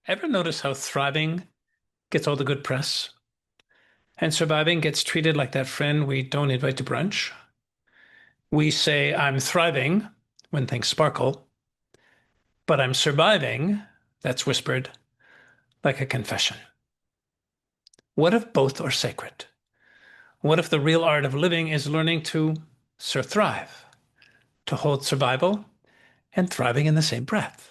Ever notice how thriving gets all the good press and surviving gets treated like that friend we don't invite to brunch? We say, I'm thriving when things sparkle, but I'm surviving, that's whispered like a confession. What if both are sacred? What if the real art of living is learning to surthrive, to hold survival and thriving in the same breath?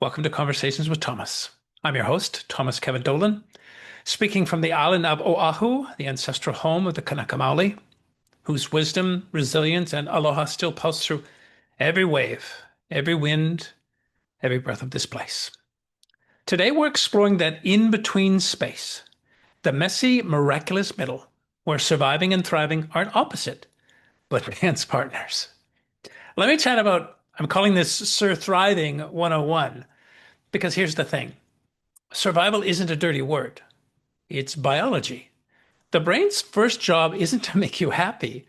Welcome to Conversations with Thomas. I'm your host, Thomas Kevin Dolan, speaking from the island of Oahu, the ancestral home of the Kanaka Maoli, whose wisdom, resilience, and aloha still pulse through every wave, every wind, every breath of this place. Today, we're exploring that in-between space, the messy, miraculous middle, where surviving and thriving aren't opposite, but dance partners. Let me chat about, I'm calling this SurThriving 101, because here's the thing. Survival isn't a dirty word. It's biology. The brain's first job isn't to make you happy.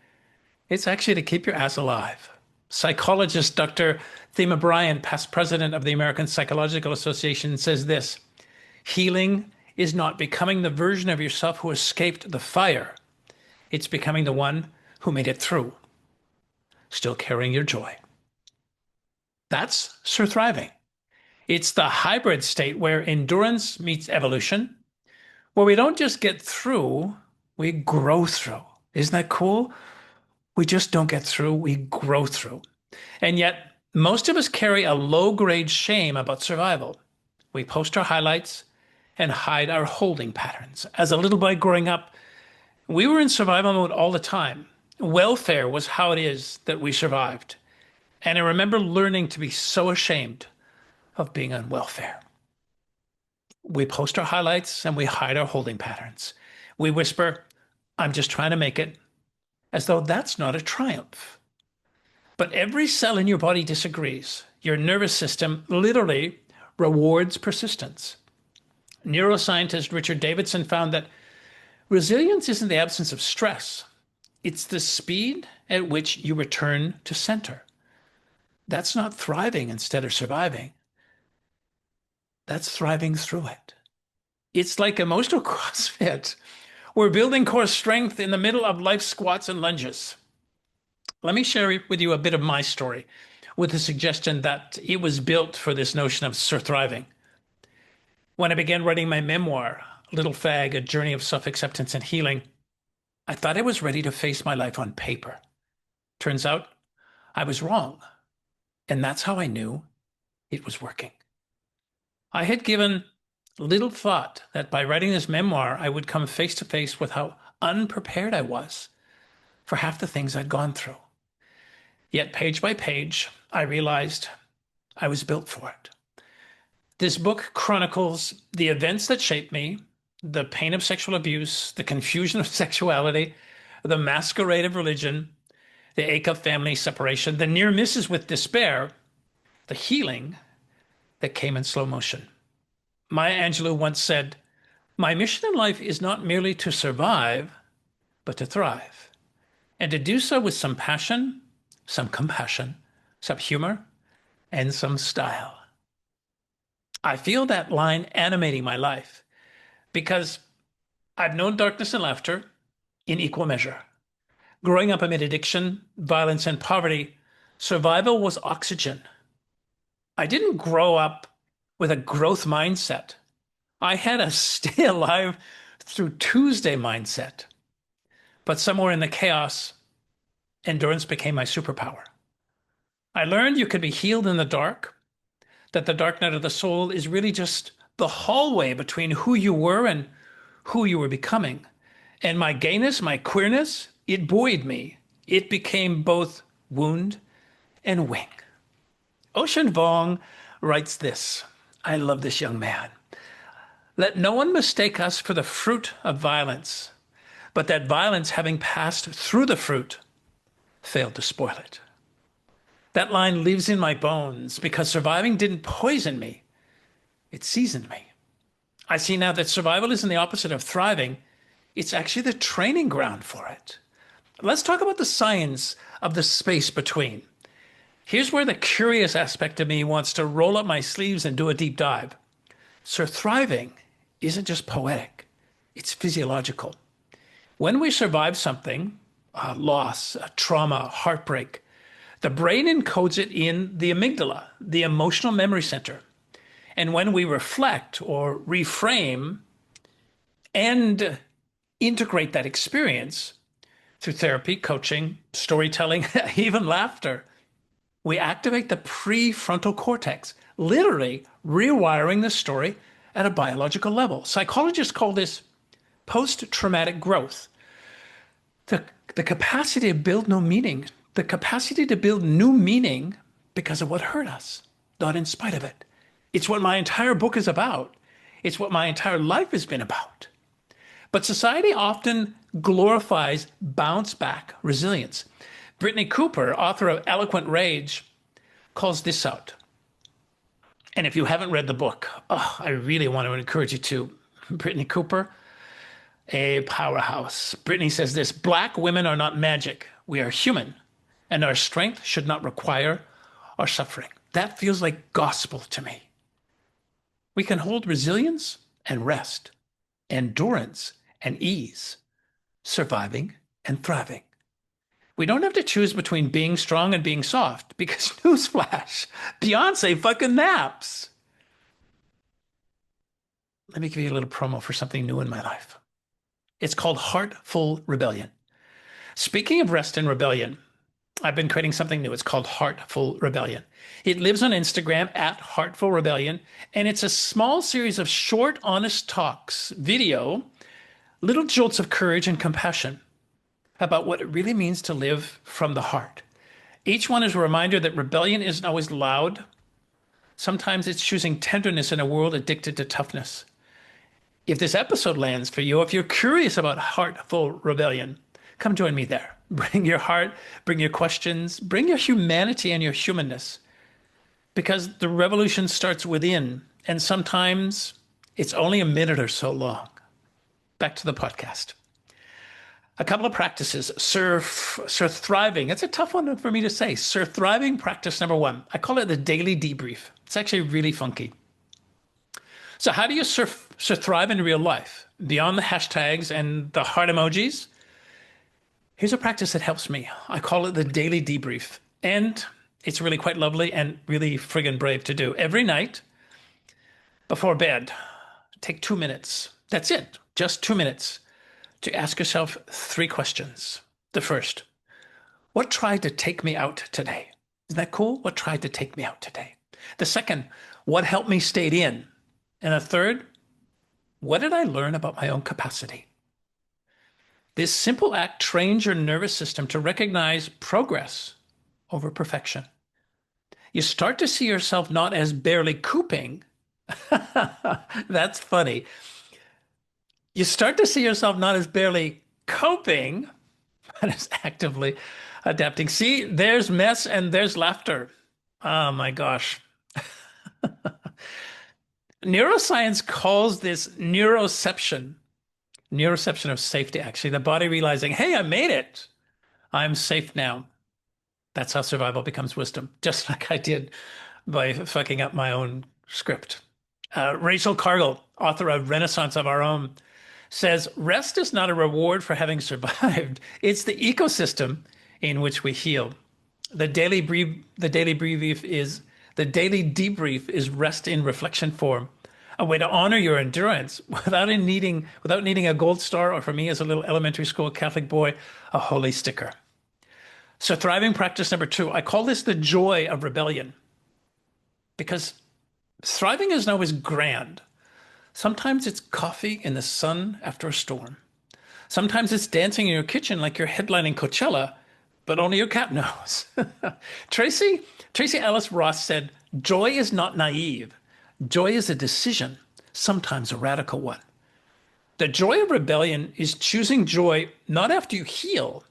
It's actually to keep your ass alive. Psychologist Dr. Thema Bryant, past president of the American Psychological Association, says this: healing is not becoming the version of yourself who escaped the fire. It's becoming the one who made it through, still carrying your joy. That's surthriving. It's the hybrid state where endurance meets evolution, where we don't just get through, we grow through. Isn't that cool? We just don't get through, we grow through. And yet, most of us carry a low-grade shame about survival. We post our highlights and hide our holding patterns. As a little boy growing up, we were in survival mode all the time. Welfare was how it is that we survived. And I remember learning to be so ashamed of being on welfare. We post our highlights and we hide our holding patterns. We whisper, I'm just trying to make it, as though that's not a triumph. But every cell in your body disagrees. Your nervous system literally rewards persistence. Neuroscientist Richard Davidson found that resilience isn't the absence of stress. It's the speed at which you return to center. That's not thriving instead of surviving. That's thriving through it. It's like emotional CrossFit. We're building core strength in the middle of life squats and lunges. Let me share with you a bit of my story with the suggestion that it was built for this notion of surthriving. When I began writing my memoir, Little Fag, A Journey of Self-Acceptance and Healing, I thought I was ready to face my life on paper. Turns out I was wrong. And that's how I knew it was working. I had given little thought that by writing this memoir, I would come face to face with how unprepared I was for half the things I'd gone through. Yet page by page, I realized I was built for it. This book chronicles the events that shaped me, the pain of sexual abuse, the confusion of sexuality, the masquerade of religion, the ache of family separation, the near misses with despair, the healing that came in slow motion. Maya Angelou once said, my mission in life is not merely to survive, but to thrive, and to do so with some passion, some compassion, some humor, and some style. I feel that line animating my life because I've known darkness and laughter in equal measure. Growing up amid addiction, violence, and poverty, survival was oxygen. I didn't grow up with a growth mindset. I had a stay alive through Tuesday mindset. But somewhere in the chaos, endurance became my superpower. I learned you could be healed in the dark, that the dark night of the soul is really just the hallway between who you were and who you were becoming. And my gayness, my queerness, it buoyed me. It became both wound and wing. Ocean Vuong writes this. I love this young man. Let no one mistake us for the fruit of violence, but that violence, having passed through the fruit, failed to spoil it. That line lives in my bones because surviving didn't poison me. It seasoned me. I see now that survival isn't the opposite of thriving. It's actually the training ground for it. Let's talk about the science of the space between. Here's where the curious aspect of me wants to roll up my sleeves and do a deep dive. Thriving isn't just poetic, it's physiological. When we survive something, a loss, a trauma, heartbreak, the brain encodes it in the amygdala, the emotional memory center. And when we reflect or reframe and integrate that experience through therapy, coaching, storytelling, even laughter, we activate the prefrontal cortex, literally rewiring the story at a biological level. Psychologists call this post-traumatic growth. The capacity to build new meaning, the capacity to build new meaning because of what hurt us, not in spite of it. It's what my entire book is about. It's what my entire life has been about. But society often glorifies bounce back resilience. Brittney Cooper, author of Eloquent Rage, calls this out. And if you haven't read the book, I really want to encourage you to. Brittney Cooper, a powerhouse. Brittney says this: Black women are not magic. We are human, and our strength should not require our suffering. That feels like gospel to me. We can hold resilience and rest, endurance and ease, surviving and thriving. We don't have to choose between being strong and being soft, because newsflash, Beyonce fucking naps. Let me give you a little promo for something new in my life. It's called Heartful Rebellion. Speaking of rest and rebellion, I've been creating something new. It's called Heartful Rebellion. It lives on Instagram at Heartful Rebellion, and it's a small series of short, honest talks, video, little jolts of courage and compassion about what it really means to live from the heart. Each one is a reminder that rebellion isn't always loud. Sometimes it's choosing tenderness in a world addicted to toughness. If this episode lands for you, if you're curious about Heartful Rebellion, come join me there. Bring your heart, bring your questions, bring your humanity and your humanness. Because the revolution starts within, and sometimes it's only a minute or so long. Back to the podcast. A couple of practices. SurThriving. It's a tough one for me to say. SurThriving practice number 1. I call it the Daily Debrief. It's actually really funky. So how do you thrive in real life? Beyond the hashtags and the heart emojis, here's a practice that helps me. I call it the Daily Debrief. And it's really quite lovely and really friggin' brave to do. Every night before bed, take 2 minutes. That's it. Just 2 minutes to ask yourself 3 questions. The first, what tried to take me out today? Isn't that cool? What tried to take me out today? The second, what helped me stay in? And the third, what did I learn about my own capacity? This simple act trains your nervous system to recognize progress over perfection. You start to see yourself not as barely cooping. That's funny. You start to see yourself not as barely coping, but as actively adapting. See, there's mess and there's laughter. Oh my gosh. Neuroscience calls this neuroception of safety, actually. The body realizing, hey, I made it. I'm safe now. That's how survival becomes wisdom, just like I did by fucking up my own script. Rachel Cargle, author of Renaissance of Our Own, says rest is not a reward for having survived. It's the ecosystem in which we heal. The daily debrief is rest in reflection form, a way to honor your endurance without needing a gold star, or for me as a little elementary school Catholic boy, a holy sticker. So thriving practice number 2, I call this the joy of rebellion, because thriving isn't always grand. Sometimes it's coffee in the sun after a storm. Sometimes it's dancing in your kitchen like you're headlining Coachella, but only your cat knows. Tracee Ellis Ross said, joy is not naive. Joy is a decision, sometimes a radical one. The joy of rebellion is choosing joy not after you heal,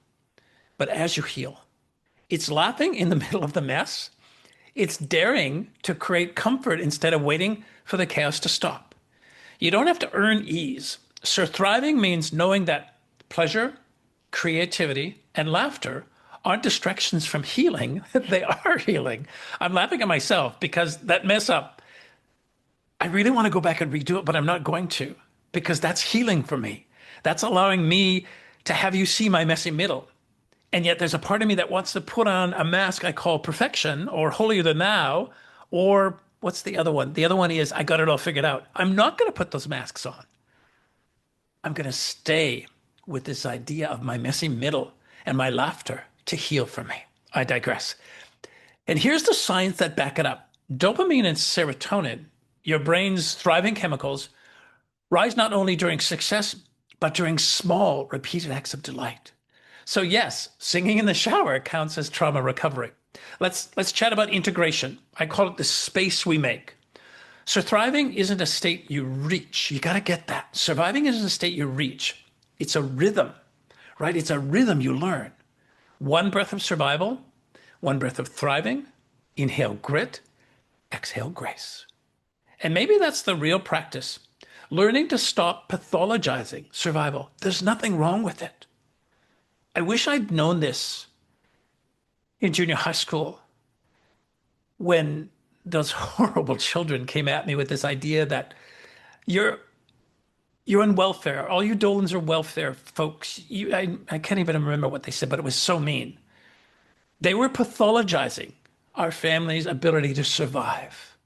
but as you heal. It's laughing in the middle of the mess. It's daring to create comfort instead of waiting for the chaos to stop. You don't have to earn ease. SurThriving means knowing that pleasure, creativity, and laughter aren't distractions from healing. They are healing. I'm laughing at myself because that mess up, I really want to go back and redo it, but I'm not going to because that's healing for me. That's allowing me to have you see my messy middle. And yet there's a part of me that wants to put on a mask I call perfection or holier than thou, or what's the other one? The other one is I got it all figured out. I'm not going to put those masks on. I'm going to stay with this idea of my messy middle and my laughter to heal for me. I digress. And here's the science that back it up. Dopamine and serotonin, your brain's thriving chemicals, rise not only during success, but during small, repeated acts of delight. So yes, singing in the shower counts as trauma recovery. Let's chat about integration. I call it the space we make. So thriving isn't a state you reach. You got to get that. Surviving isn't a state you reach. It's a rhythm, right? It's a rhythm you learn. One breath of survival, one breath of thriving, inhale grit, exhale grace. And maybe that's the real practice. Learning to stop pathologizing survival. There's nothing wrong with it. I wish I'd known this in junior high school when those horrible children came at me with this idea that you're on welfare. All you Dolans are welfare folks. I can't even remember what they said, but it was so mean. They were pathologizing our family's ability to survive.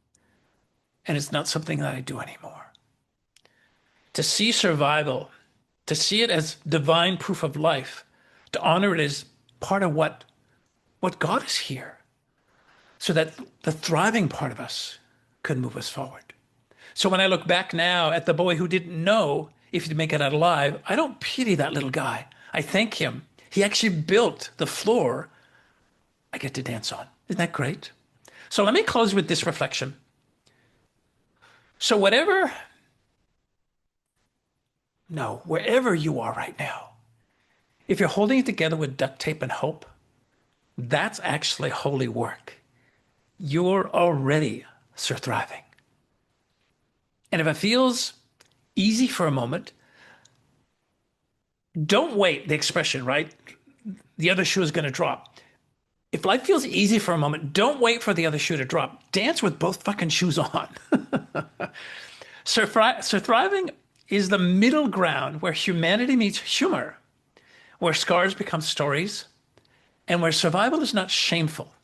And it's not something that I do anymore. To see survival, to see it as divine proof of life, to honor it as part of what God is here, so that the thriving part of us could move us forward. So when I look back now at the boy who didn't know if he'd make it out alive, I don't pity that little guy. I thank him. He actually built the floor I get to dance on. Isn't that great? So let me close with this reflection. So wherever you are right now, if you're holding it together with duct tape and hope, that's actually holy work. You're already SurThriving. And if it feels easy for a moment, don't wait, the expression, right? The other shoe is going to drop. If life feels easy for a moment, don't wait for the other shoe to drop. Dance with both fucking shoes on. SurThriving is the middle ground where humanity meets humor, where scars become stories, and where survival is not shameful.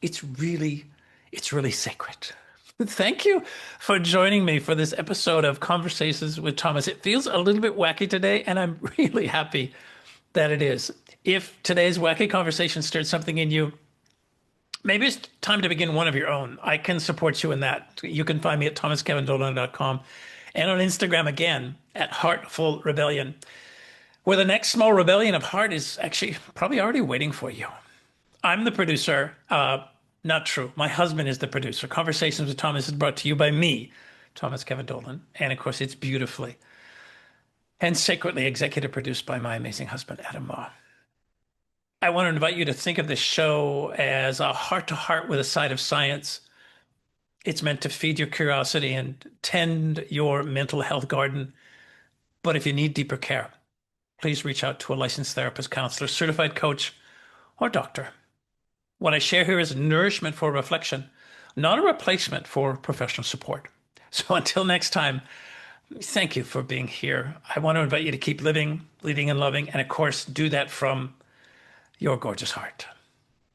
It's really sacred. Thank you for joining me for this episode of Conversations with Thomas. It feels a little bit wacky today, and I'm really happy that it is. If today's wacky conversation stirred something in you, maybe it's time to begin one of your own. I can support you in that. You can find me at thomaskevindolan.com and on Instagram again at Heartful Rebellion, where the next small rebellion of heart is actually probably already waiting for you. I'm the producer. Not true. My husband is the producer. Conversations with Thomas is brought to you by me, Thomas Kevin Dolan. And of course, it's beautifully and sacredly executive produced by my amazing husband, Adam Ma. I want to invite you to think of this show as a heart-to-heart with a side of science. It's meant to feed your curiosity and tend your mental health garden. But if you need deeper care, please reach out to a licensed therapist, counselor, certified coach, or doctor. What I share here is nourishment for reflection, not a replacement for professional support. So until next time, thank you for being here. I want to invite you to keep living, leading, and loving, and of course, do that from your gorgeous heart.